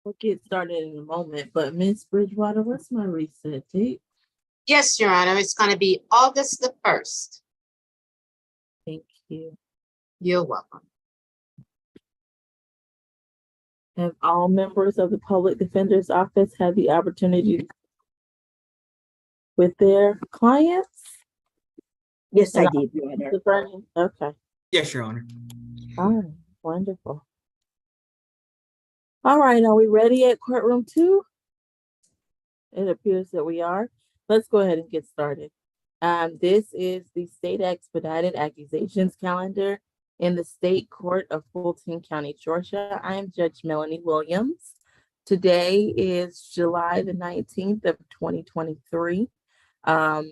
We'll get started in a moment, but Miss Bridgewater, what's my reset date? Yes, Your Honor, it's going to be August the 1st. Thank you. You're welcome. Have all members of the Public Defender's Office had the opportunity with their clients? Yes, I And did, Your Honor. Okay. Yes, Your Honor. All right. Wonderful. All right. Are we ready at courtroom 2? It appears that we are. Let's go ahead and get started. This is the State Expedited Accusations calendar in the State Court of Fulton County, Georgia. I am Judge Melanie Williams. Today is July the 19th of 2023. All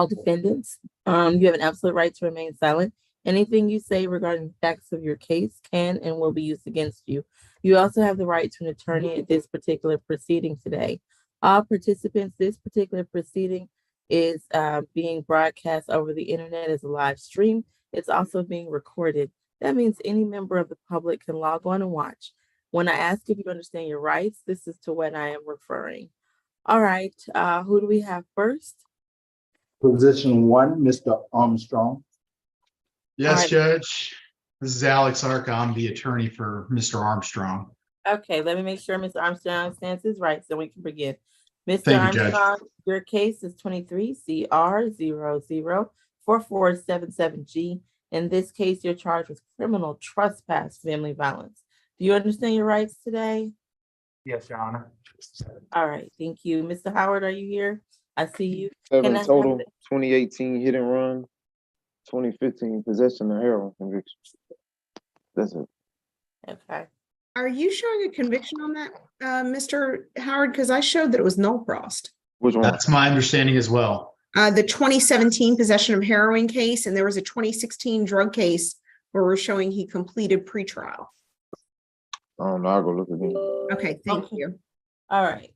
defendants, you have an absolute right to remain silent. Anything you say regarding the facts of your case can and will be used against you. You also have the right to an attorney at this particular proceeding today. All participants, this particular proceeding is being broadcast over the internet as a live stream. It's also being recorded. That means any member of the public can log on and watch. When I ask if you understand your rights, this is to what I am referring. All right, who do we have first? Position 1, Mr. Armstrong. Yes, right. Judge. This is Alex Arca. I'm the attorney for Mr. Armstrong. Okay, let me make sure Mr. Armstrong understands his rights so we can begin. Mr. Thank you, Judge. Armstrong, your case is 23 CR 004477G. In this case, you're charged with criminal trespass, family violence. Do you understand your rights today? Yes, Your Honor. All right, thank you. Mr. Howard, are you here? I see you. 7 I total, have the- 2018 hit and run, 2015 possession of heroin conviction. That's it. Okay. Are you showing a conviction on that, Mr. Howard? Because I showed that it was null crossed. Which one? That's my understanding as well. The 2017 possession of heroin case, and there was a 2016 drug case where we're showing he completed pretrial. I don't know. I'll go look again. Okay, thank Okay. you. All right.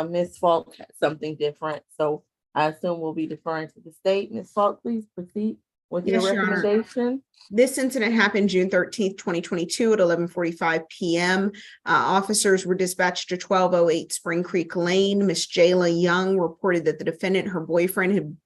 Ms. Falk had something different, so I assume we'll be deferring to the state. Ms. Falk, please proceed with your Yes, Your Honor. recommendation. This incident happened June 13th, 2022 at 11:45 p.m. Officers were dispatched to 1208 Spring Creek Lane. Miss Jayla Young reported that the defendant, her boyfriend,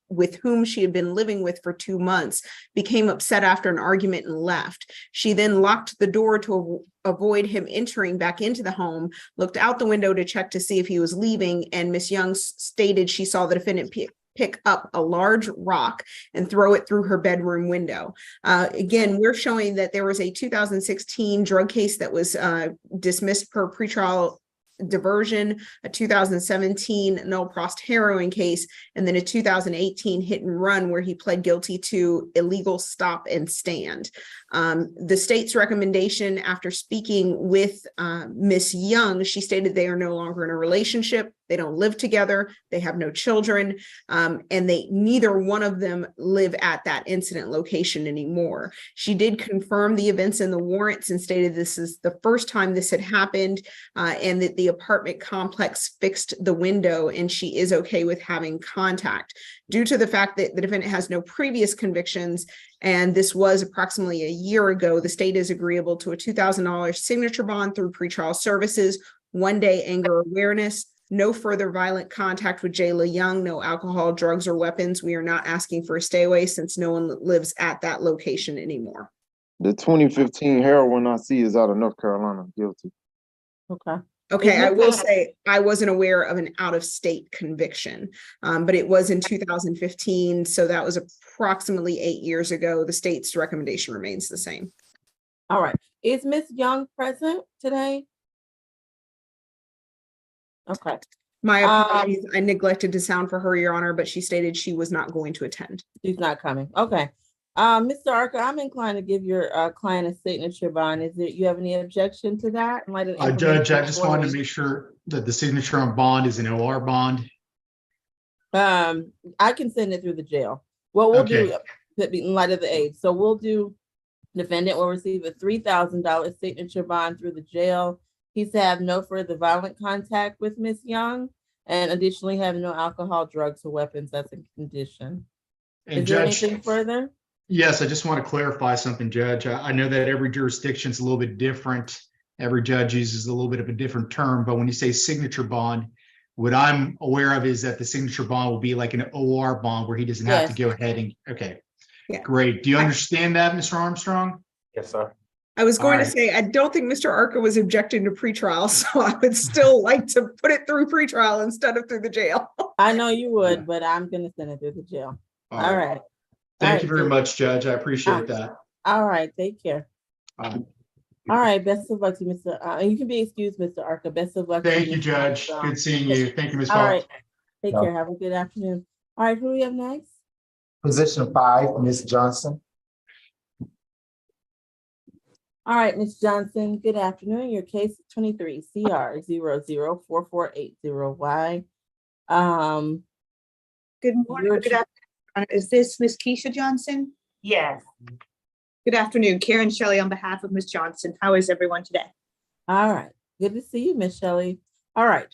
with whom she had been living with for 2 months, became upset after an argument and left. She then locked the door to avoid him entering back into the home, looked out the window to check to see if he was leaving, and Miss Young stated she saw the defendant pick up a large rock and throw it through her bedroom window. Again, we're showing that there was a 2016 drug case that was dismissed per pretrial diversion, a 2017 null-crossed heroin case, and then a 2018 hit and run where he pled guilty to illegal stop and stand. The state's recommendation, after speaking with Miss Young, she stated they are no longer in a relationship. They don't live together. They have no children, and neither one of them live at that incident location anymore. She did confirm the events in the warrants and stated this is the first time this had happened, and that the apartment complex fixed the window, and she is okay with having contact. Due to the fact that the defendant has no previous convictions, and this was approximately a year ago, the state is agreeable to a $2,000 signature bond through pretrial services, 1-day anger awareness, no further violent contact with Jayla Young, no alcohol, drugs, or weapons. We are not asking for a stay away since no one lives at that location anymore. The 2015 heroin I see is out of North Carolina. Guilty. Okay. Okay, I will say I wasn't aware of an out-of-state conviction, but it was in 2015, so that was approximately 8 years ago. The state's recommendation remains the same. All right. Is Miss Young present today? Okay. My apologies, I neglected to sound for her, Your Honor, but she stated she was not going to attend. She's not coming. Okay. Mr. Arca, I'm inclined to give your client a signature bond. You have any objection to that? Judge, I just wanted to make sure that the signature on bond is an OR bond. I can send it through the jail. What we'll do in light of the age. So we'll do defendant will receive a $3,000 signature bond through the jail. He's to have no further violent contact with Miss Young, and additionally have no alcohol, drugs, or weapons. That's a condition. And Is there Judge, anything further? yes, I just want to clarify something, Judge. I know that every jurisdiction is a little bit different, every judge uses a little bit of a different term, but when you say signature bond, what I'm aware of is that the signature bond will be like an OR bond where he doesn't have to Yes. go ahead and, okay. Yeah. Great. Do you understand that, Mr. Armstrong? Yes, sir. I was going to Alright. say, I don't think Mr. Arca was objecting to pretrial, so I would still like to put it through pretrial instead of through the jail. I know you would, but I'm gonna send it through the jail. All right. Thank you very much, Judge. I appreciate Ah. that. All right, take care. Uh, All right, best of luck to Mr. And you can be excused, Mr. Arca. Best of luck. to Thank you, Mr. Judge. Armstrong. Good seeing you. Thank you, Ms. All Falk. right, take No. care. Have a good afternoon. All right, who do we have next? Position 5, Ms. Johnson. All right, Ms. Johnson, good afternoon. Your case is 23 CR 004480Y. Good morning, Your good ch- afternoon. Is this Miss Keisha Johnson? Yes, Good afternoon, Karen Shelley on behalf of Miss Johnson. How is everyone today? All right, good to see you, Ms. Shelley. All right.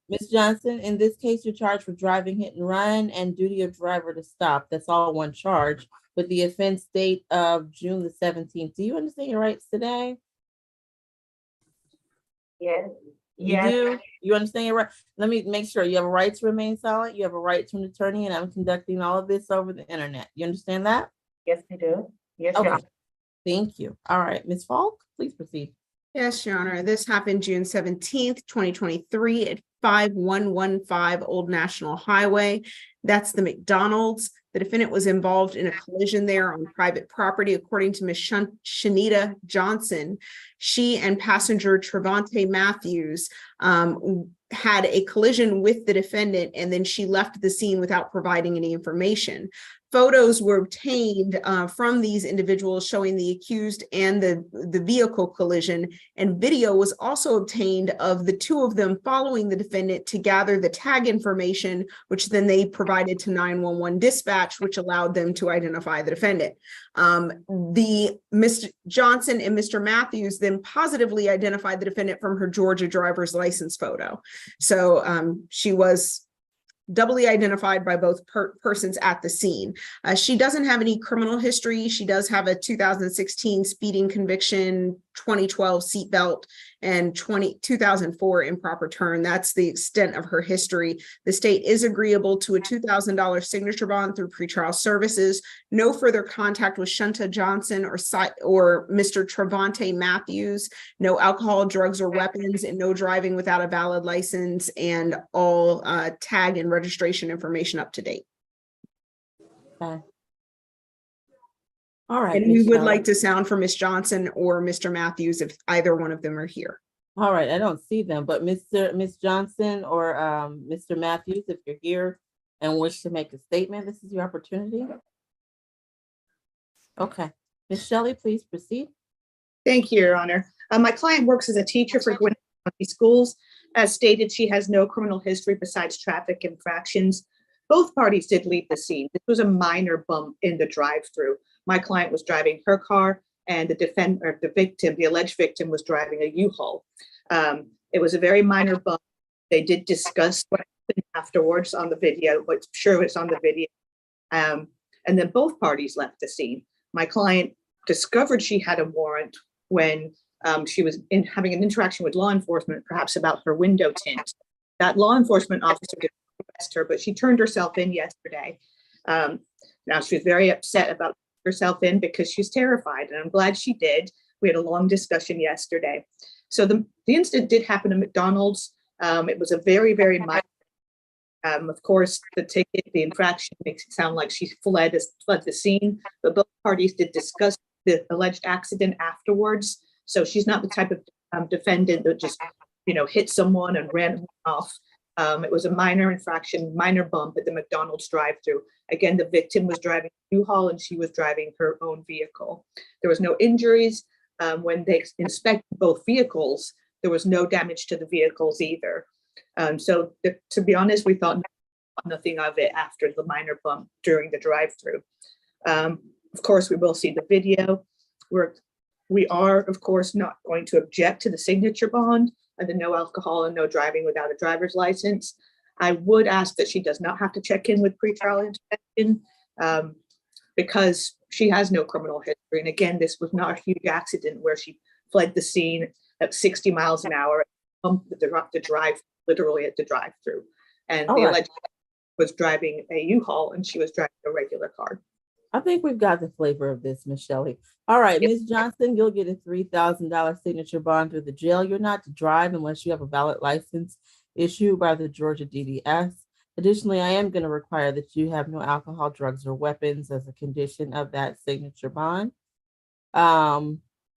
Ms. Johnson, in this case, you're charged for driving hit and run and duty of driver to stop. That's all one charge with the offense date of June the 17th. Do you understand your rights today? yes, You yes, do? You understand your right? Let me make sure you have a right to remain silent. You have a right to an attorney, and I'm conducting all of this over the internet. You understand that? yes, I do. Yes, Okay. yes. Thank you. All right, Ms. Falk, please proceed. Yes, Your Honor. This happened June 17th, 2023 at 5115 Old National Highway. That's the McDonald's. The defendant was involved in a collision there on private property, according to Ms. Shanita Johnson. She and passenger Trevante Matthews had a collision with the defendant, and then she left the scene without providing any information. Photos were obtained from these individuals showing the accused and the vehicle collision, and video was also obtained of the two of them following the defendant to gather the tag information, which then they provided to 911 dispatch, which allowed them to identify the defendant. The Mr. Johnson and Mr. Matthews then positively identified the defendant from her Georgia driver's license photo. So she was doubly identified by both persons at the scene. She doesn't have any criminal history. She does have a 2016 speeding conviction, 2012 seatbelt, and 2004 improper turn. That's the extent of her history. The state is agreeable to a $2,000 signature bond through pretrial services. No further contact with Shanta Johnson or Mr. Trevante Matthews. No alcohol, drugs, or weapons, and no driving without a valid license, and all tag and registration information up to date. Okay. All right. And we Ms. would Shelley. like to sound for Ms. Johnson or Mr. Matthews if either one of them are here. All right, I don't see them, but Miss Johnson or Mr. Matthews, if you're here and wish to make a statement, this is your opportunity. Okay, Ms. Shelley, please proceed. Thank you, Your Honor. My client works as a teacher for Gwinnett County Schools. As stated, she has no criminal history besides traffic infractions. Both parties did leave the scene. This was a minor bump in the drive-through. My client was driving her car, and the alleged victim was driving a U-Haul. It was a very minor bump. They did discuss what happened afterwards on the video, but I'm sure it's on the video. And then both parties left the scene. My client discovered she had a warrant when she was having an interaction with law enforcement, perhaps about her window tint. That law enforcement officer did arrest her, but she turned herself in yesterday. Now she was very upset about herself in because she's terrified, and I'm glad she did. We had a long discussion yesterday. So the incident did happen at McDonald's. It was a very, very minor. Of course, the infraction makes it sound like she fled the scene, but both parties did discuss the alleged accident afterwards. So she's not the type of defendant that just, hit someone and ran off. It was a minor infraction, minor bump at the McDonald's drive-through. Again, the victim was driving a U-Haul and she was driving her own vehicle. There was no injuries. When they inspected both vehicles, there was no damage to the vehicles either. So to be honest, we thought nothing of it after the minor bump during the drive-through. Of course, we will see the video. We are, of course, not going to object to the signature bond and the no alcohol and no driving without a driver's license. I would ask that she does not have to check in with pretrial inspection because she has no criminal history. And again, this was not a huge accident where she fled the scene at 60 miles an hour, bumped the drive, literally at the drive-through. And All the right. alleged was driving a U-Haul and she was driving a regular car. I think we've got the flavor of this, Miss Shelley. All right, Ms. Johnson, you'll get a $3,000 signature bond through the jail. You're not to drive unless you have a valid license issued by the Georgia DDS. Additionally, I am going to require that you have no alcohol, drugs, or weapons as a condition of that signature bond.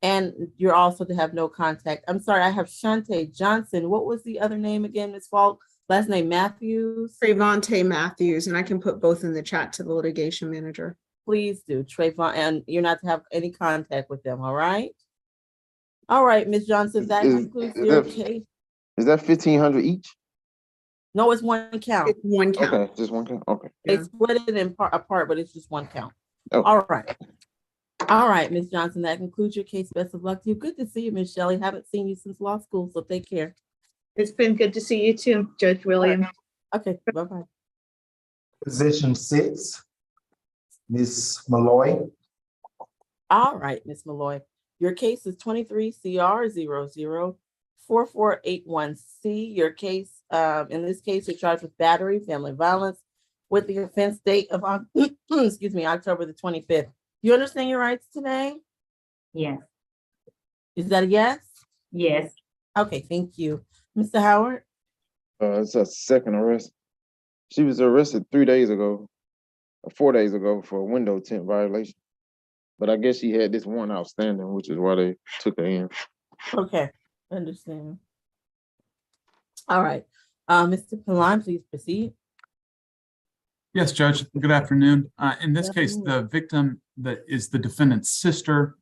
And you're also to have no contact. I'm sorry, I have Shante Johnson. What was the other name again, Ms. Falk? Last name Matthews? Trayvonte Matthews, and I can put both in the chat to the litigation manager. Please do, Trayvon, and you're not to have any contact with them, all right? All right, Ms. Johnson, that concludes your case. Is that 1,500 each? No, it's one count. It's one count. Okay, just one count. Okay. They Yeah. split it in apart, but it's just one count. Oh. All right. All right, Ms. Johnson, that concludes your case. Best of luck to you. Good to see you, Ms. Shelley. Haven't seen you since law school, so take care. It's been good to see you too, Judge Williams. Okay, bye-bye. Position 6, Ms. Malloy. All right, Ms. Malloy. Your case is 23 CR 004481C. Your case, in this case, you're charged with battery, family violence, with the offense date of excuse me, October the 25th. You understand your rights today? Yes. Is that a yes? Yes. Okay, thank you. Mr. Howard? It's a second arrest. She was arrested 4 days ago for a window tint violation. But I guess she had this one outstanding, which is why they took her in. Okay, understand. All right, Mr. Pilon, please proceed. Yes, Judge. Good afternoon. In this Good case, afternoon. the victim that is the defendant's sister,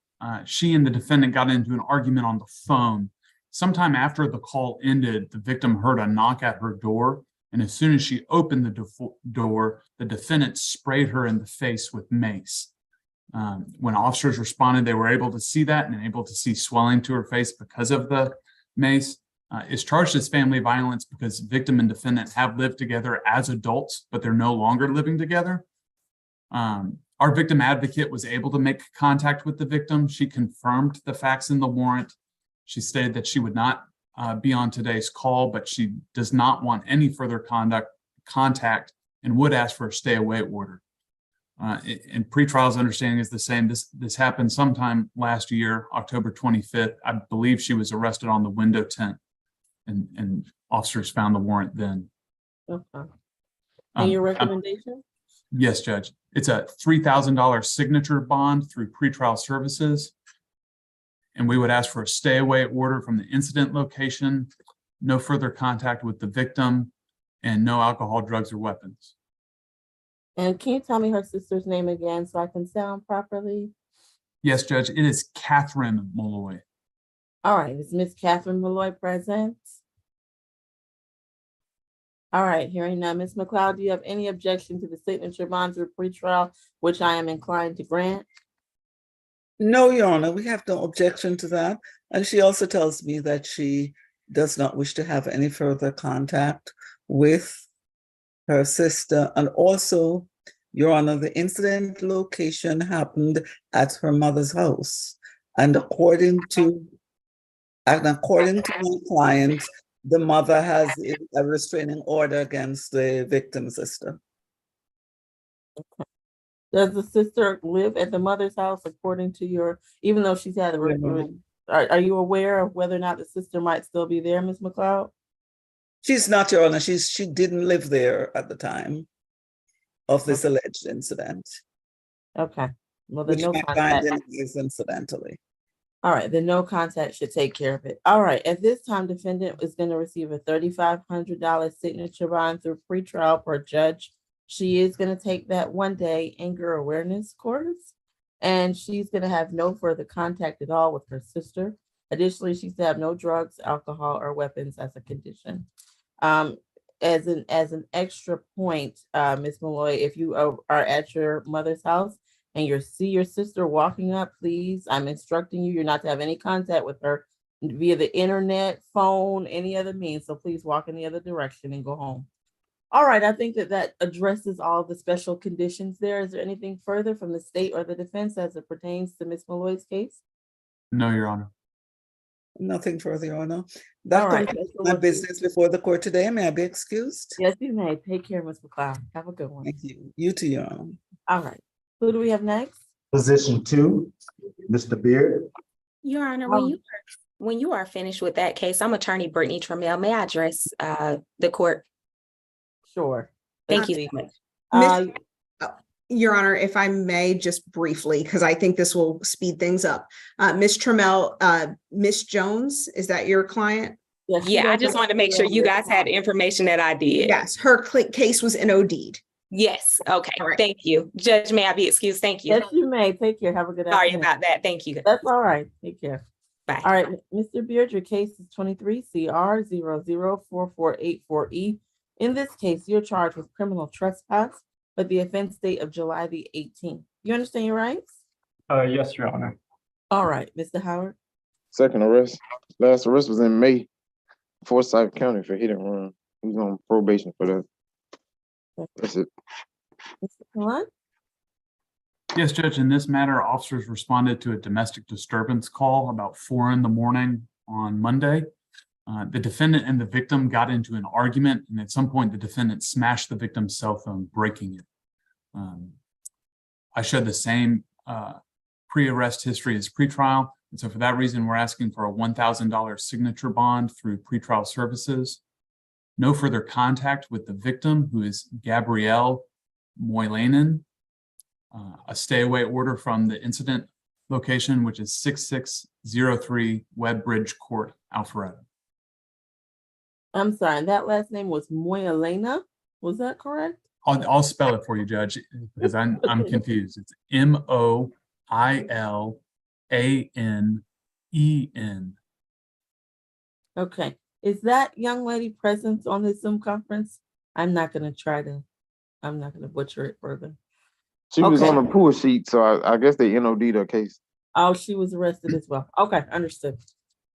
she and the defendant got into an argument on the phone. Sometime after the call ended, the victim heard a knock at her door, and as soon as she opened the door, the defendant sprayed her in the face with mace. When officers responded, they were able to see that and able to see swelling to her face because of the mace. Is charged as family violence because victim and defendant have lived together as adults, but they're no longer living together. Our victim advocate was able to make contact with the victim. She confirmed the facts in the warrant. She stated that she would not be on today's call, but she does not want any further contact and would ask for a stay away order. And pretrial's understanding is the same. This happened sometime last year, October 25th. I believe she was arrested on the window tint, and officers found the warrant then. Okay. And your Um, recommendation? Yes, Judge. It's a $3,000 signature bond through pretrial services. And we would ask for a stay away order from the incident location, no further contact with the victim, and no alcohol, drugs, or weapons. And can you tell me her sister's name again so I can sound properly? Yes, Judge, it is Catherine Malloy. All right, is Miss Catherine Malloy present? All right, hearing none. Ms. McLeod, do you have any objection to the signature bond through pretrial, which I am inclined to grant? No, Your Honor, we have no objection to that. And she also tells me that she does not wish to have any further contact with her sister. And also, Your Honor, the incident location happened at her mother's house. And according to my client, the mother has a restraining order against the victim's sister. Does the sister live at the mother's house according to your, even though she's had are you aware of whether or not the sister might still be there, Ms. McLeod? She's not, Your Honor. She didn't live there at the time of this alleged incident. Okay, well, then Which no my contact. client is incidentally. All right, then no contact should take care of it. All right, at this time, defendant is going to receive a $3,500 signature bond through pretrial per judge. She is going to take that 1-day anger awareness course, and she's going to have no further contact at all with her sister. Additionally, she's to have no drugs, alcohol, or weapons as a condition. As an extra point, Ms. Malloy, if you are at your mother's house and you see your sister walking up, please, I'm instructing you, you're not to have any contact with her via the internet, phone, any other means. So please walk in the other direction and go home. All right, I think that addresses all the special conditions there. Is there anything further from the state or the defense as it pertains to Ms. Malloy's case? No, Your Honor. Nothing further, Your Honor. All That right. concludes my business before the court today. May I be excused? Yes, you may. Take care, Ms. McLeod. Have a good one. Thank you. You too, Your Honor. All right. Who do we have next? Position 2, Mr. Beard. Your Honor, Um, when you are finished with that case, I'm Attorney Brittany Trammell. May I address the court? Sure. Thank Let's you see. so much. Uh, Your Honor, if I may, just briefly, because I think this will speed things up. Ms. Trammell, Ms. Jones, is that your client? yes, she Yeah, I doesn't- just wanted to make sure you guys had the information that I did. Yes, her case was NOD'd. Yes, okay, All right. thank you. Judge, may I be excused? Thank you. Yes, you may. Take care. Have a good Sorry afternoon. about that. Thank you. That's all right. Take care. Bye. All right, Mr. Beard, your case is 23 CR 004484E. In this case, you're charged with criminal trespass with the offense date of July the 18th. You understand your rights? Yes, Your Honor. All right, Mr. Howard. Second arrest. Last arrest was in May, Forsyth County for hit and run. He was on probation for that. That's it. Mr. Kalan? Yes, Judge, in this matter, officers responded to a domestic disturbance call about 4 a.m. on Monday. The defendant and the victim got into an argument, and at some point, the defendant smashed the victim's cell phone, breaking it. I showed the same pre-arrest history as pretrial, and so for that reason, we're asking for a $1,000 signature bond through pretrial services. No further contact with the victim, who is Gabrielle Moylanen. A stay-away order from the incident location, which is 6603 Webb Bridge Court, Alpharetta. I'm sorry, that last name was Moyalena. Was that correct? I'll spell it for you, Judge, because I'm confused. It's Moilanen. Okay. Is that young lady present on this Zoom conference? I'm not gonna butcher it further. She was Okay. on the pool sheet, so I guess they NOD'd her case. Oh, she was arrested as well. Okay, understood.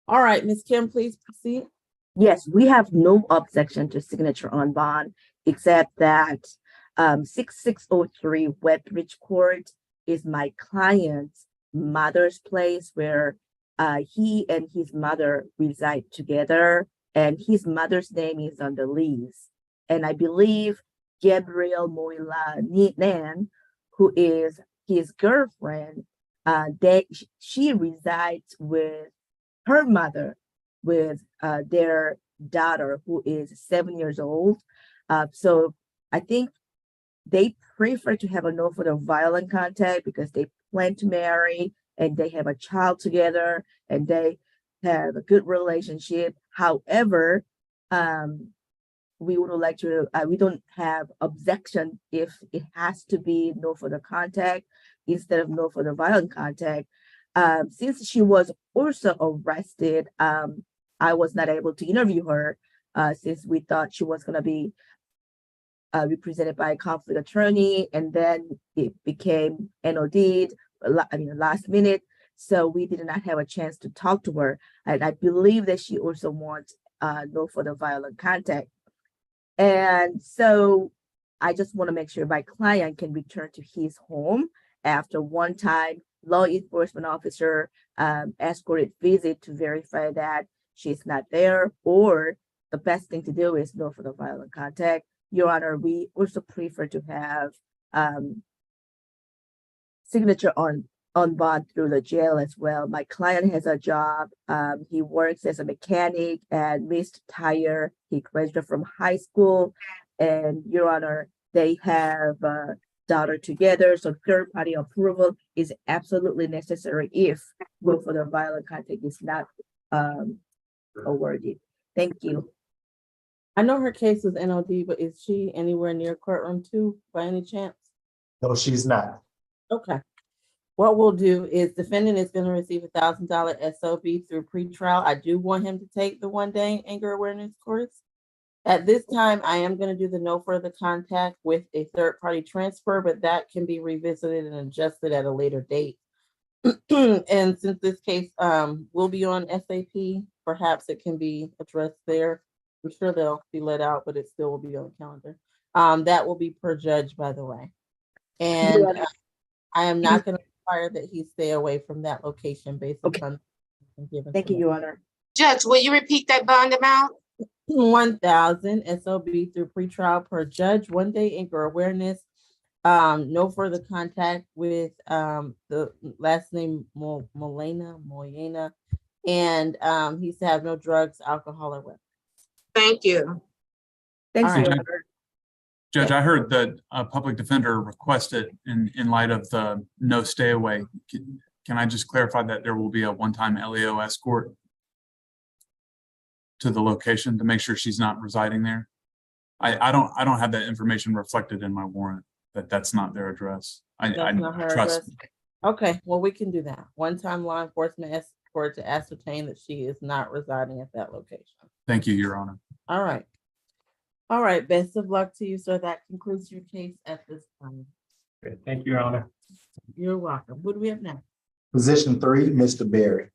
All right, Ms. Kim, please proceed. Yes, we have no objection to signature on bond, except that 6603 Westbridge Court is my client's mother's place where he and his mother reside together, and his mother's name is on the lease. And I believe Gabrielle Moylanen, who is his girlfriend, she resides with her mother, with their daughter, who is 7 years old. So I think they prefer to have a no for the violent contact because they plan to marry and they have a child together and they have a good relationship. However, we would like to, we don't have objection if it has to be no for the contact instead of no for the violent contact. Since she was also arrested, I was not able to interview her since we thought she was going to be represented by a conflict attorney, and then it became NOD'd, last minute. So we did not have a chance to talk to her. And I believe that she also wants no for the violent contact. And so I just want to make sure my client can return to his home after one time law enforcement officer escorted visit to verify that she's not there, or the best thing to do is no for the violent contact. Your Honor, we also prefer to have signature on bond through the jail as well. My client has a job. He works as a mechanic at Mist Tire. He graduated from high school, and Your Honor, they have a daughter together. So third party approval is absolutely necessary if no for the violent contact is not awarded. Thank you. I know her case was NOD, but is she anywhere near courtroom 2 by any chance? No, she's not. Okay. What we'll do is defendant is going to receive $1,000 SOB through pretrial. I do want him to take the 1-day anger awareness course. At this time, I am going to do the no further contact with a third party transfer, but that can be revisited and adjusted at a later date. And since this case will be on SAP, perhaps it can be addressed there. I'm sure they'll be let out, but it still will be on the calendar. That will be per judge, by the way. And I am not going to require that he stay away from that location based Okay. upon. Thank you, Your Honor. Judge, will you repeat that bond amount? 1,000 SOB through pretrial per judge, 1 day anger awareness. No further contact with the last name Moyena, and he's to have no drugs, alcohol, or weapons. Thank you. Thanks, All right. Your Judge, Honor. Judge, I heard that a public defender requested in light of the no stay away. Can I just clarify that there will be a one-time LEO escort to the location to make sure she's not residing there? I don't have that information reflected in my warrant, that that's not their address. I That's not her trust. address. Okay, well, we can do that. One-time law enforcement escort to ascertain that she is not residing at that location. Thank you, Your Honor. All right. All right, best of luck to you, sir. That concludes your case at this time. Great. Thank you, Your Honor. You're welcome. What do we have next? Position 3, Mr. Berry.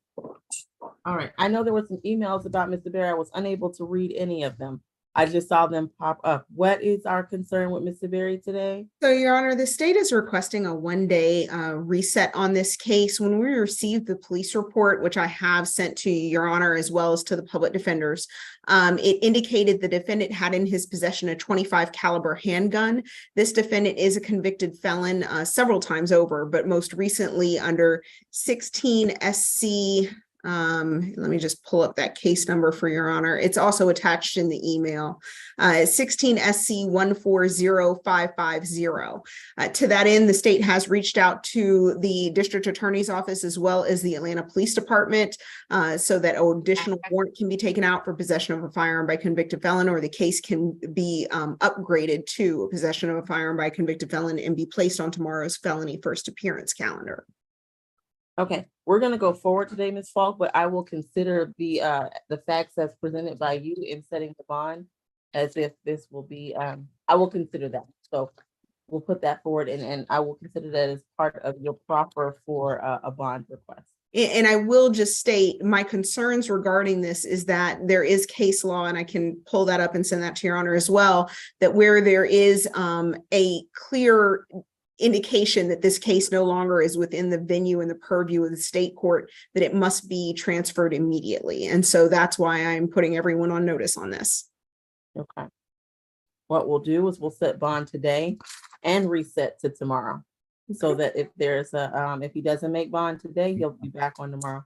All right, I know there were some emails about Mr. Berry. I was unable to read any of them. I just saw them pop up. What is our concern with Mr. Berry today? So, Your Honor, the state is requesting a 1-day reset on this case. When we received the police report, which I have sent to Your Honor as well as to the public defenders, it indicated the defendant had in his possession a .25 caliber handgun. This defendant is a convicted felon several times over, but most recently under 16 SC. Let me just pull up that case number for Your Honor. It's also attached in the email. 16 SC 140550. To that end, the state has reached out to the district attorney's office as well as the Atlanta Police Department so that an additional warrant can be taken out for possession of a firearm by convicted felon, or the case can be upgraded to possession of a firearm by convicted felon and be placed on tomorrow's felony first appearance calendar. Okay, we're gonna go forward today, Ms. Falk, but I will consider the facts as presented by you in setting the bond as if this will be, I will consider that. So we'll put that forward and I will consider that as part of your proffer for a bond request. And I will just state my concerns regarding this is that there is case law, and I can pull that up and send that to Your Honor as well, that where there is a clear indication that this case no longer is within the venue and the purview of the state court, that it must be transferred immediately. And so that's why I'm putting everyone on notice on this. Okay. What we'll do is we'll set bond today and reset to tomorrow. So that if there's a, if he doesn't make bond today, he'll be back on tomorrow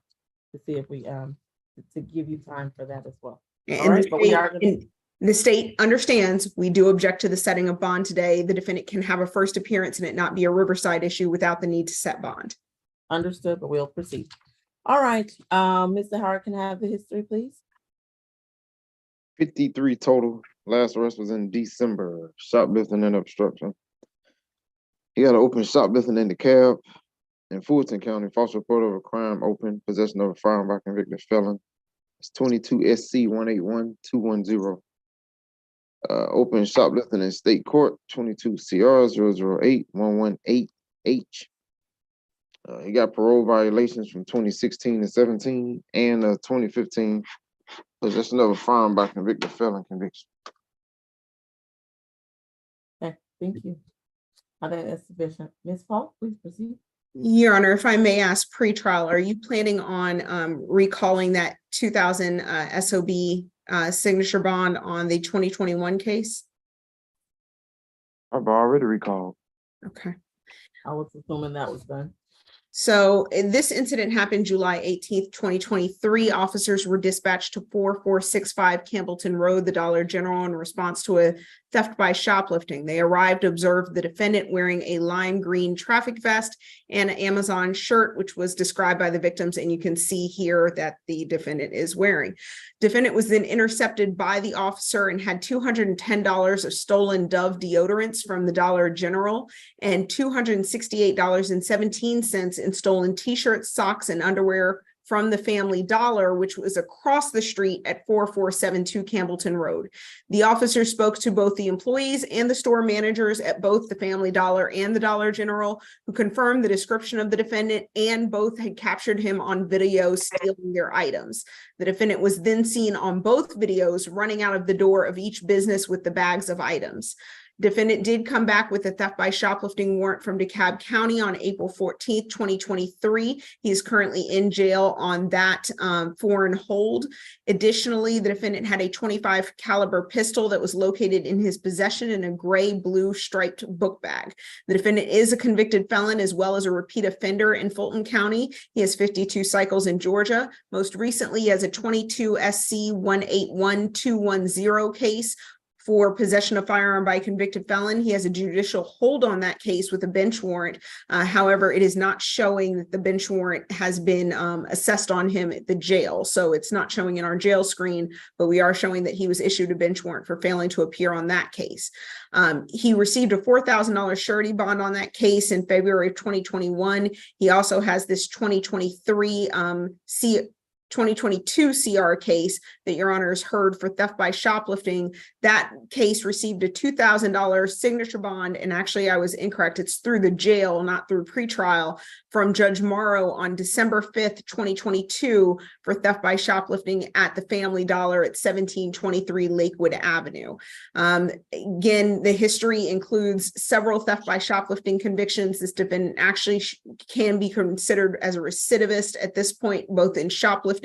to see if we, to give you time for that as well. All right, but we are gonna. The state understands we do object to the setting of bond today. The defendant can have a first appearance and it not be a Riverside issue without the need to set bond. Understood, but we'll proceed. All right, Mr. Howard, can I have the history, please? 53 total. Last arrest was in December. Shoplifting and obstruction. He got an open shoplifting in the cab in Fulton County. False report of a crime open. Possession of a firearm by convicted felon. It's 22 SC 181210. Open shoplifting in state court, 22 CR 008118H. He got parole violations from 2016 and 17 and 2015. Possession of a firearm by convicted felon conviction. Okay, thank you. I think that's sufficient. Ms. Falk, please proceed. Your Honor, if I may ask pre-trial, are you planning on recalling that 2000 SOB signature bond on the 2021 case? I've already recalled. Okay. I was assuming that was done. So this incident happened July 18th, 2023. Officers were dispatched to 4465 Campbellton Road, the Dollar General, in response to a theft by shoplifting. They arrived, observed the defendant wearing a lime green traffic vest and an Amazon shirt, which was described by the victims. And you can see here that the defendant is wearing. Defendant was then intercepted by the officer and had $210 of stolen Dove deodorants from the Dollar General and $268.17 in stolen t-shirts, socks, and underwear from the Family Dollar, which was across the street at 4472 Campbellton Road. The officer spoke to both the employees and the store managers at both the Family Dollar and the Dollar General, who confirmed the description of the defendant, and both had captured him on video stealing their items. The defendant was then seen on both videos running out of the door of each business with the bags of items. Defendant did come back with a theft by shoplifting warrant from DeKalb County on April 14th, 2023. He is currently in jail on that foreign hold. Additionally, the defendant had a .25 caliber pistol that was located in his possession in a gray-blue striped book bag. The defendant is a convicted felon as well as a repeat offender in Fulton County. He has 52 cycles in Georgia. Most recently, he has a 22 SC 181210 case for possession of firearm by a convicted felon. He has a judicial hold on that case with a bench warrant. However, it is not showing that the bench warrant has been assessed on him at the jail. So it's not showing in our jail screen, but we are showing that he was issued a bench warrant for failing to appear on that case. He received a $4,000 surety bond on that case in February of 2021. He also has this 2022 CR case that your honors heard for theft by shoplifting. That case received a $2,000 signature bond. And actually I was incorrect. It's through the jail, not through pretrial, from Judge Morrow on December 5th, 2022 for theft by shoplifting at the Family Dollar at 1723 Lakewood Avenue. Again, the history includes several theft by shoplifting convictions. This defendant actually can be considered as a recidivist at this point, both in shoplifting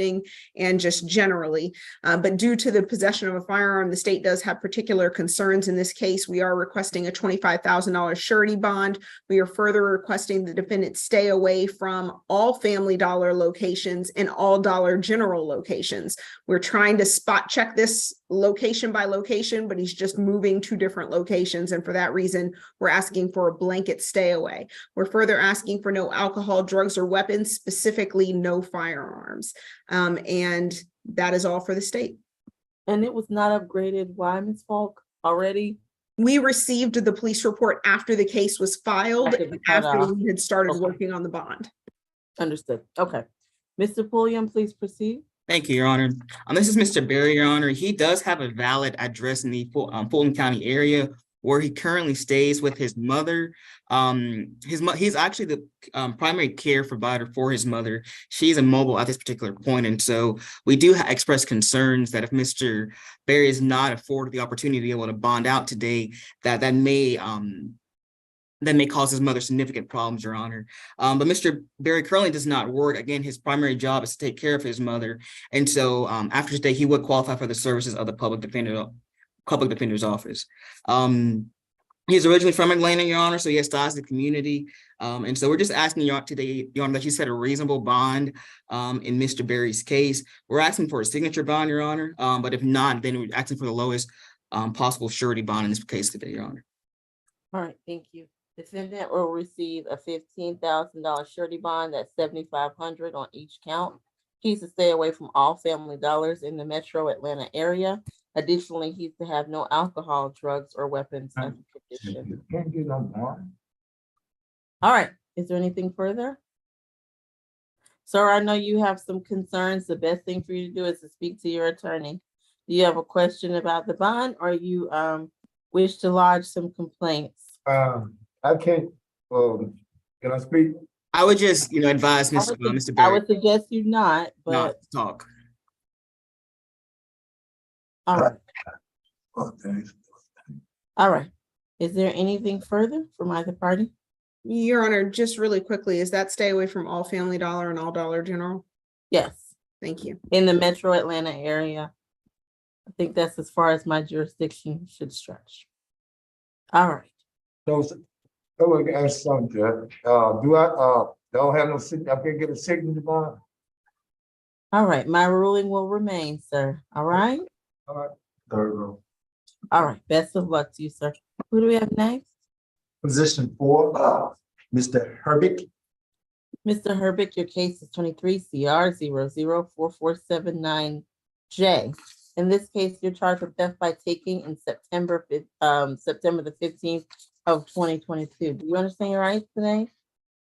and just generally. But due to the possession of a firearm, the state does have particular concerns in this case. We are requesting a $25,000 surety bond. We are further requesting the defendant stay away from all Family Dollar locations and all Dollar General locations. We're trying to spot check this location by location, but he's just moving to different locations. And for that reason, we're asking for a blanket stay away. We're further asking for no alcohol, drugs, or weapons, specifically no firearms. And that is all for the state. And it was not upgraded. Why, Ms. Falk, already? We received the police report after the case was filed, after we had started working on the bond. Understood. Okay. Mr. Pulliam, please proceed. Thank you, Your Honor. This is Mr. Berry, Your Honor. He does have a valid address in the Fulton County area where he currently stays with his mother. He's actually the primary care provider for his mother. She's immobile at this particular point, and so we do express concerns that if Mr. Berry is not afforded the opportunity to be able to bond out today, that may cause his mother significant problems, Your Honor. But Mr. Berry currently does not work. Again, his primary job is to take care of his mother. And so after today, he would qualify for the services of the public defender's office. He's originally from Atlanta, Your Honor, so he has ties to the community. And so we're just asking you today, Your Honor, that you set a reasonable bond in Mr. Berry's case. We're asking for a signature bond, Your Honor. But if not, then we're asking for the lowest possible surety bond in this case today, Your Honor. All right, thank you. Defendant will receive a $15,000 surety bond. That's $7,500 on each count. He's to stay away from all Family Dollars in the metro Atlanta area. Additionally, he's to have no alcohol, drugs, or weapons as a condition. All right, is there anything further? Sir, I know you have some concerns. The best thing for you to do is to speak to your attorney. Do you have a question about the bond, or you wish to lodge some complaints? I can't, can I speak? I would just, advise Mr. Berry. I would suggest you not talk. All right. All right. Is there anything further from either party? Your Honor, just really quickly, is that stay away from all Family Dollar and all Dollar General? Yes. Thank you. In the metro Atlanta area. I think that's as far as my jurisdiction should stretch. All right. So I can ask something, Judge. Do I don't have no I can't get a signature bond? All right, my ruling will remain, sir. All right. All right. Third row. All right. Best of luck to you, sir. Who do we have next? Position 4, Mr. Herbick. Mr. Herbick, your case is 23 CR 004479J. In this case, you're charged with theft by taking in September the 15th of 2022. Do you understand your rights today?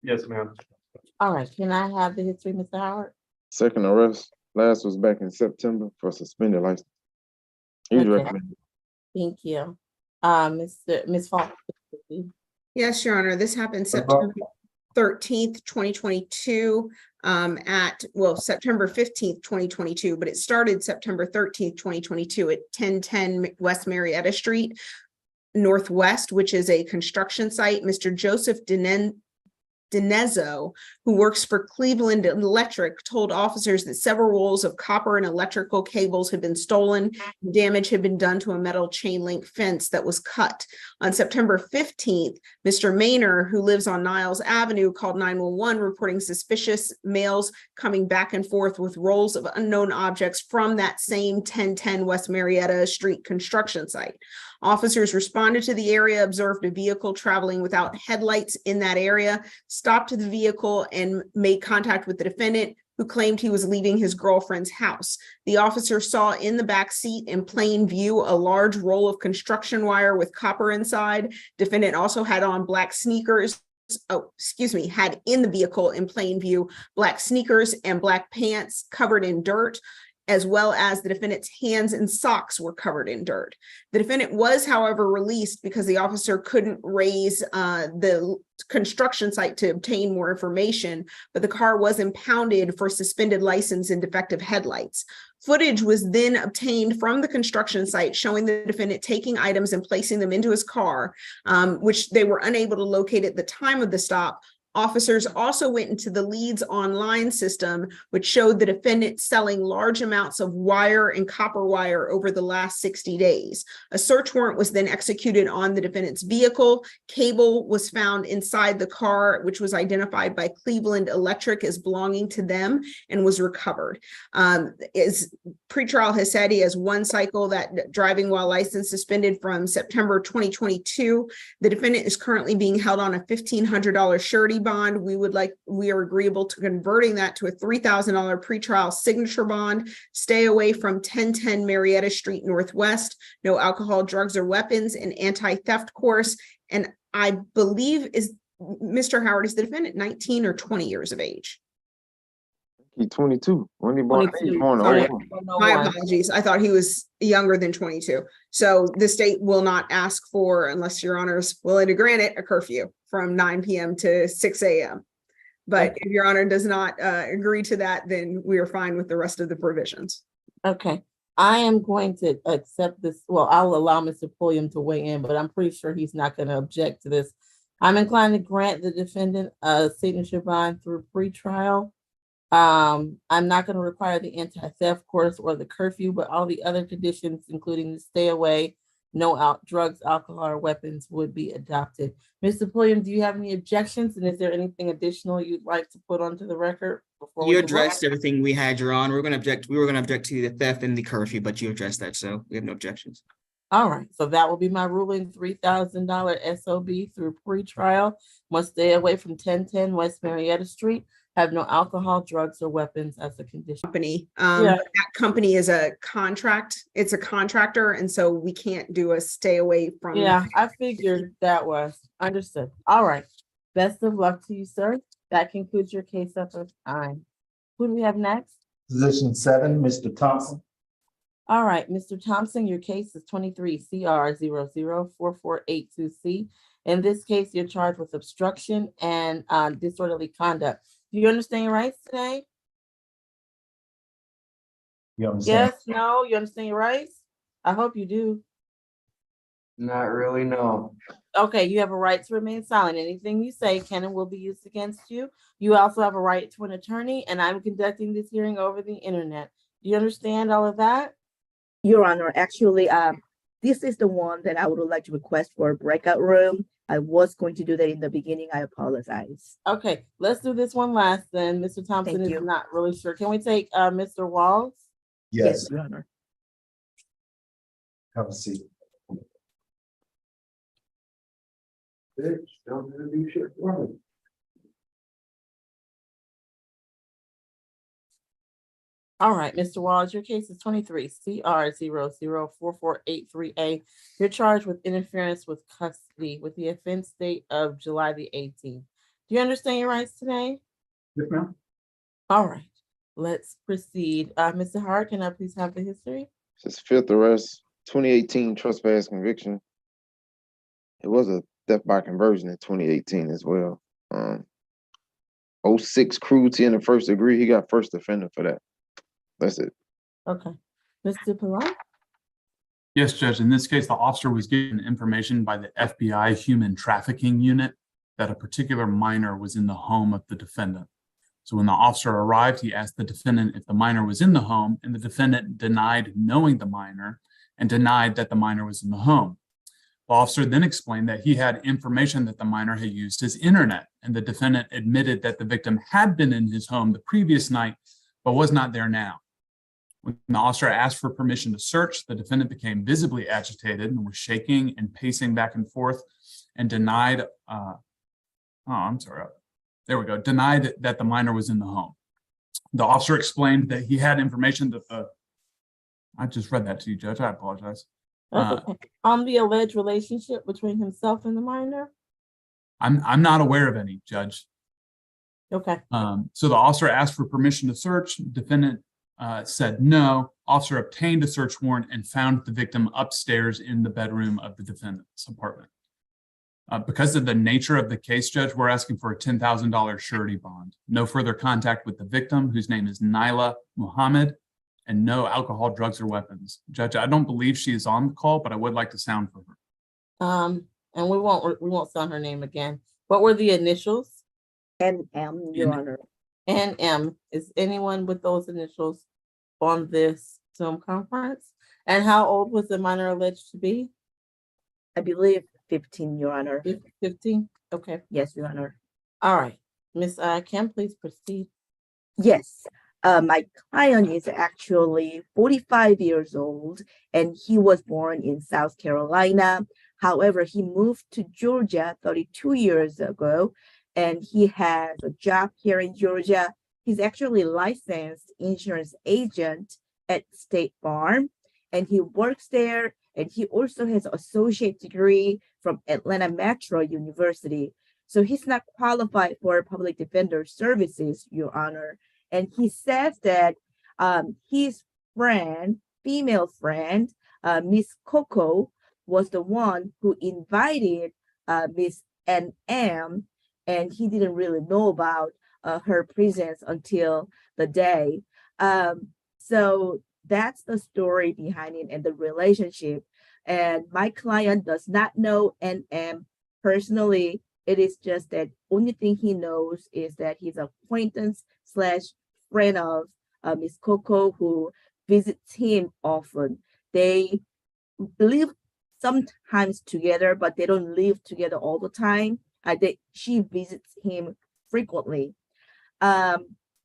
Yes, ma'am. All right. Can I have the history, Mr. Howard? Second arrest, last was back in September for suspended license. He's recommended. Thank you. Ms. Falk. Yes, Your Honor. This happened September 13th, 2022 September 15th, 2022, but it started September 13th, 2022 at 1010 West Marietta Street. Northwest, which is a construction site. Mr. Joseph Dinezzo, who works for Cleveland Electric, told officers that several rolls of copper and electrical cables had been stolen. Damage had been done to a metal chain link fence that was cut. On September 15th, Mr. Maynor, who lives on Niles Avenue, called 911 reporting suspicious males coming back and forth with rolls of unknown objects from that same 1010 West Marietta Street construction site. Officers responded to the area, observed a vehicle traveling without headlights in that area, stopped the vehicle and made contact with the defendant, who claimed he was leaving his girlfriend's house. The officer saw in the back seat in plain view a large roll of construction wire with copper inside. Defendant also had on black sneakers. Had in the vehicle in plain view black sneakers and black pants covered in dirt, as well as the defendant's hands and socks were covered in dirt. The defendant was, however, released because the officer couldn't raise the construction site to obtain more information, but the car was impounded for suspended license and defective headlights. Footage was then obtained from the construction site showing the defendant taking items and placing them into his car, which they were unable to locate at the time of the stop. Officers also went into the Leads online system, which showed the defendant selling large amounts of wire and copper wire over the last 60 days. A search warrant was then executed on the defendant's vehicle. Cable was found inside the car, which was identified by Cleveland Electric as belonging to them and was recovered. As pretrial has said, he has one cycle that driving while license suspended from September 2022. The defendant is currently being held on a $1,500 surety bond. We are agreeable to converting that to a $3,000 pretrial signature bond. Stay away from 1010 Marietta Street Northwest. No alcohol, drugs, or weapons. An anti-theft course. And I believe Mr. Howard, is the defendant 19 or 20 years of age? He's 22. When he born? 22. Born Sorry. 01. My apologies. I thought he was younger than 22. So the state will not ask for, unless your honor's willing to grant it, a curfew from 9 p.m. to 6 a.m. But if your honor does not agree to that, then we are fine with the rest of the provisions. Okay, I am going to accept this. Well, I'll allow Mr. Pulliam to weigh in, but I'm pretty sure he's not going to object to this. I'm inclined to grant the defendant a signature bond through pretrial. I'm not going to require the anti-theft course or the curfew, but all the other conditions, including the stay away, no drugs, alcohol, or weapons, would be adopted. Mr. Pulliam, do you have any objections? And is there anything additional you'd like to put onto the record before You addressed everything we had, Your Honor. We were going to object to the theft and the curfew, but you addressed that, so we have no objections. All right, so that will be my ruling. $3,000 SOB through pretrial. Must stay away from 1010 West Marietta Street. Have no alcohol, drugs, or weapons as a condition. Company. That company is a contract. It's a contractor, and so we can't do a stay away from. Yeah, I figured that was understood. All right. Best of luck to you, sir. That concludes your case at this time. Who do we have next? Position 7, Mr. Thompson. All right, Mr. Thompson, your case is 23 CR 004482C. In this case, you're charged with obstruction and disorderly conduct. Do you understand your rights today? You understand? Yes, no, you understand your rights? I hope you do. Not really, no. Okay, you have a right to remain silent. Anything you say can and will be used against you. You also have a right to an attorney, and I'm conducting this hearing over the internet. Do you understand all of that? Your Honor, actually, this is the one that I would like to request for a breakout room. I was going to do that in the beginning. I apologize. Okay, let's do this one last then. Mr. Thompson Thank is you. not really sure. Can we take Mr. Walls? Yes, Your Honor. have a seat. All right, Mr. Walls, your case is 23 CR 004483A. You're charged with interference with custody with the offense date of July the 18th. Do you understand your rights today? Yes, ma'am. All right, let's proceed. Mr. Hart, can I please have the history? His 5th arrest, 2018 trespass conviction. It was a theft by conversion in 2018 as well. 06 cruelty in the first degree. He got first offender for that. That's it. Okay. Mr. Pilon? Yes, Judge. In this case, the officer was given information by the FBI Human Trafficking Unit that a particular minor was in the home of the defendant. So when the officer arrived, he asked the defendant if the minor was in the home, and the defendant denied knowing the minor and denied that the minor was in the home. The officer then explained that he had information that the minor had used his internet, and the defendant admitted that the victim had been in his home the previous night, but was not there now. When the officer asked for permission to search, the defendant became visibly agitated and was shaking and pacing back and forth and denied, denied that the minor was in the home. The officer explained that he had information that I just read that to you, Judge. I apologize. That's okay. On the alleged relationship between himself and the minor? I'm not aware of any, Judge. Okay. So the officer asked for permission to search. Defendant said no. Officer obtained a search warrant and found the victim upstairs in the bedroom of the defendant's apartment. Because of the nature of the case, Judge, we're asking for a $10,000 surety bond. No further contact with the victim, whose name is Naila Muhammad, and no alcohol, drugs, or weapons. Judge, I don't believe she is on the call, but I would like to sound for her. And we won't sound her name again. What were the initials? NM, Your Honor. NM. Is anyone with those initials on this Zoom conference? And how old was the minor alleged to be? I believe 15, Your Honor. 15? Okay. Yes, Your Honor. All right. Ms. Kim, please proceed. Yes. My client is actually 45 years old, and he was born in South Carolina. However, he moved to Georgia 32 years ago, and he has a job here in Georgia. He's actually a licensed insurance agent at State Farm, and he works there, and he also has an associate degree from Atlanta Metro University. So he's not qualified for public defender services, Your Honor. And he says that his friend, female friend, Miss Coco, was the one who invited Miss NM, and he didn't really know about her presence until the day. So that's the story behind it and the relationship. And my client does not know NM personally. It is just that only thing he knows is that he's an acquaintance / friend of Miss Coco, who visits him often. They live sometimes together, but they don't live together all the time. She visits him frequently.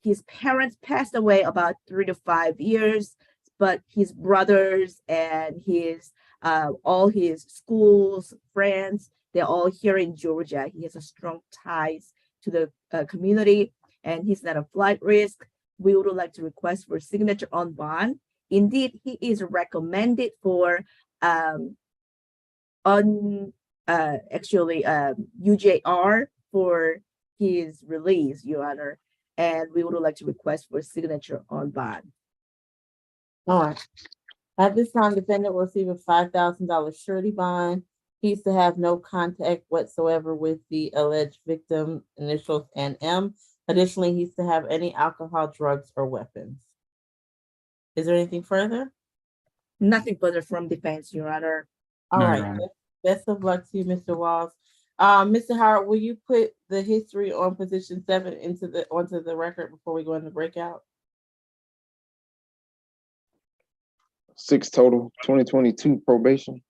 His parents passed away about 3 to 5 years, but his brothers and his all his schools, friends, they're all here in Georgia. He has a strong ties to the community, and he's not a flight risk. We would like to request for signature on bond. Indeed, he is recommended for UJR for his release, Your Honor, and we would like to request for signature on bond. All right. At this time, defendant will receive a $5,000 surety bond. He's to have no contact whatsoever with the alleged victim, initials NM. Additionally, he's to have any alcohol, drugs, or weapons. Is there anything further? Nothing further from defense, Your Honor. All No, right. Your Honor. Best of luck to you, Mr. Walls. Mr. Howard, will you put the history on position 7 onto the record before we go into breakout? 6 total, 2022 probation,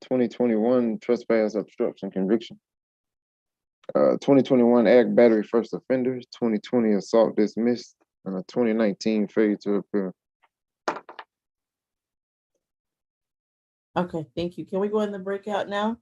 2021 trespass, obstruction, conviction, 2021 ag battery first offenders, 2020 assault dismissed, and a 2019 failure to appear. Okay, thank you. Can we go in the breakout now?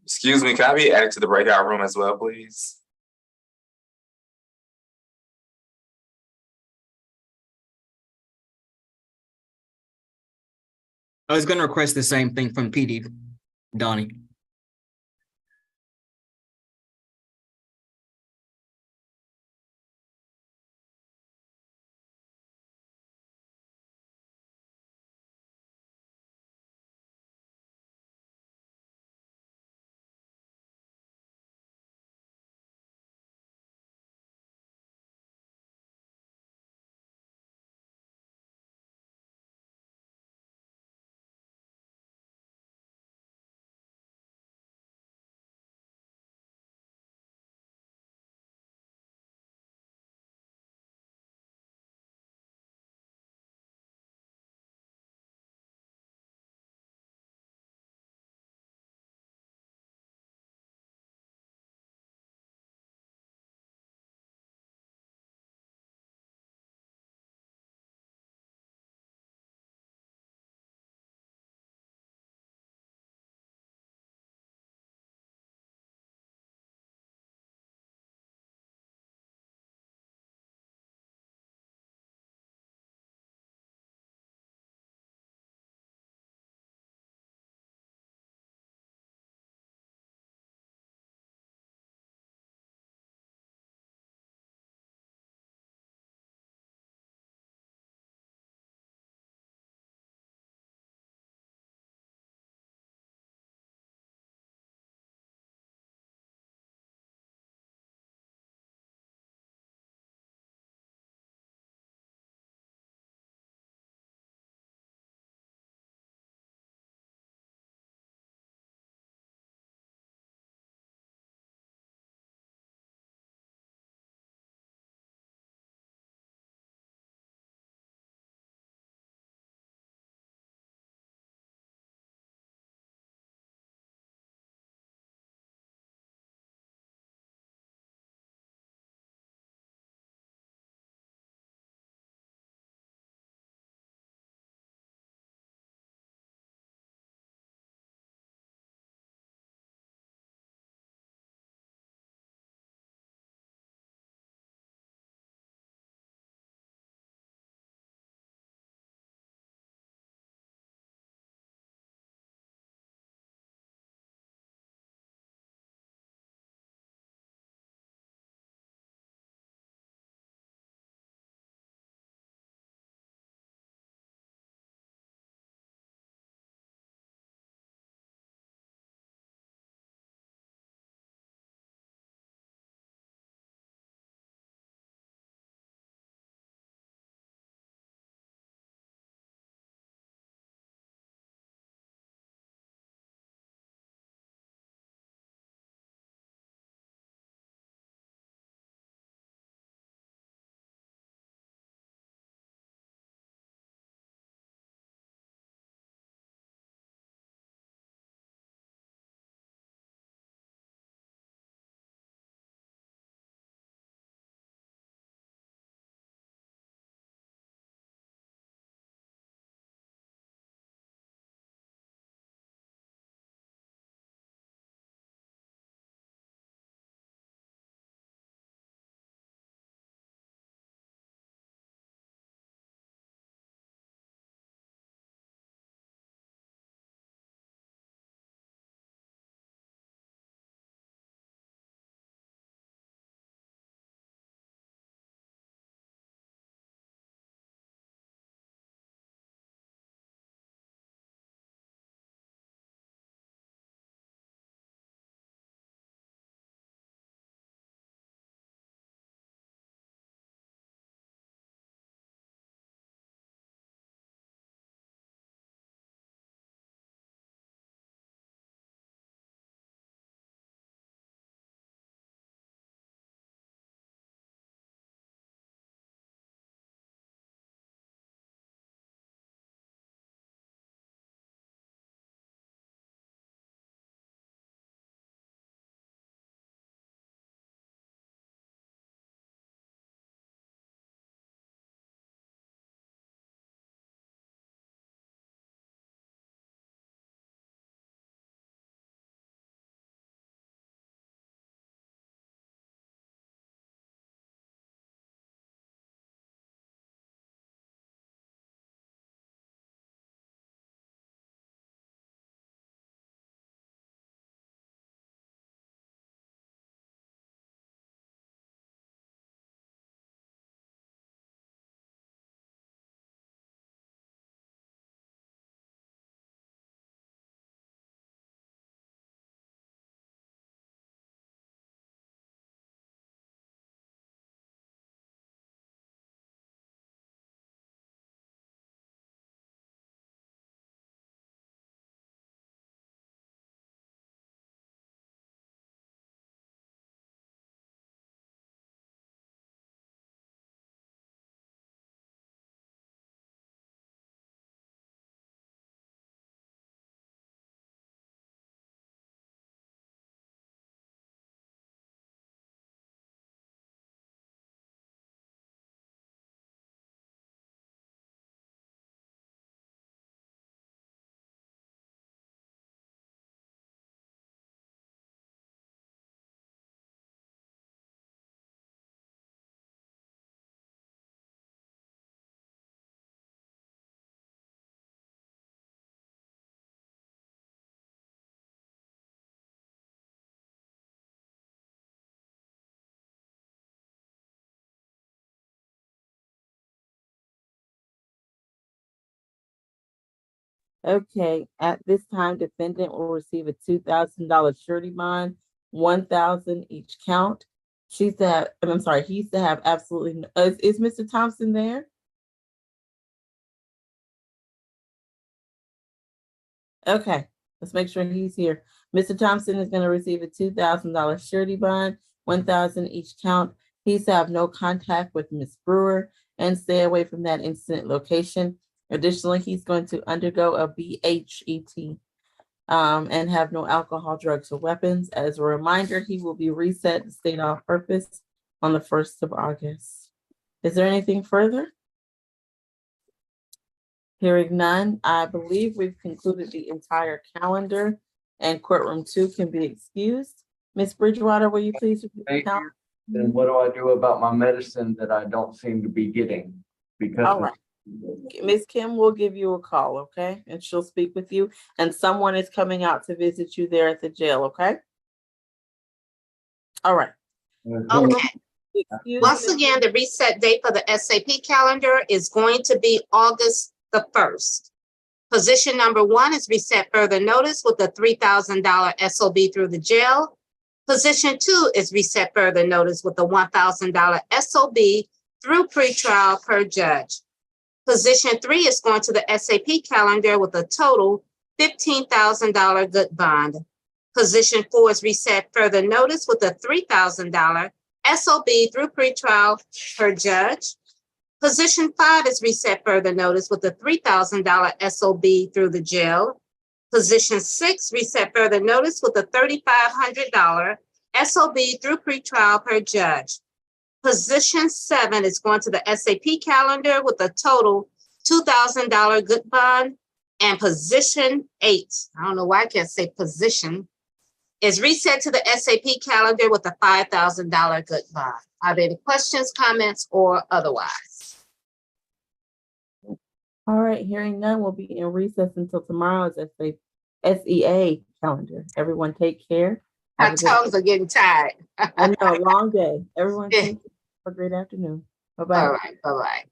Excuse me, can I be added to the breakout room as well, please? I was gonna request the same thing from PD, Donnie. Okay, at this time, defendant will receive a $2,000 surety bond, 1,000 each count. She's to have, I'm sorry, he's to have absolutely, is Mr. Thompson there? Okay, let's make sure he's here. Mr. Thompson is gonna receive a $2,000 surety bond, 1,000 each count. He's to have no contact with Ms. Brewer and stay away from that incident location. Additionally, he's going to undergo a BHET and have no alcohol, drugs, or weapons. As a reminder, he will be reset to state off purpose on the 1st of August. Is there anything further? Hearing none, I believe we've concluded the entire calendar and courtroom 2 can be excused. Ms. Bridgewater, will you please repeat the Thank you. calendar? Then what do I do about my medicine that I don't seem to be getting? Because All right. Ms. Kim will give you a call, okay? And she'll speak with you. And someone is coming out to visit you there at the jail, okay? All right. Okay. Excuse Once me. again, the reset date for the SAP calendar is going to be August the 1st. Position number 1 is reset further notice with a $3,000 SOB through the jail. Position 2 is reset further notice with a $1,000 SOB through pretrial per judge. Position 3 is going to the SAP calendar with a total $15,000 good bond. Position 4 is reset further notice with a $3,000 SOB through pretrial per judge. Position 5 is reset further notice with a $3,000 SOB through the jail. Position 6 reset further notice with a $3,500 SOB through pretrial per judge. Position 7 is going to the SAP calendar with a total $2,000 good bond. And position 8, I don't know why I can't say position, is reset to the SAP calendar with a $5,000 good bond. Are there any questions, comments, or otherwise? All right, hearing none, we'll be in recess until tomorrow's SEA calendar. Everyone take care. Our Have a good- tongues are getting tired. I know, long day. Everyone Yeah. take care. Have a great afternoon. All Bye-bye. right, bye-bye.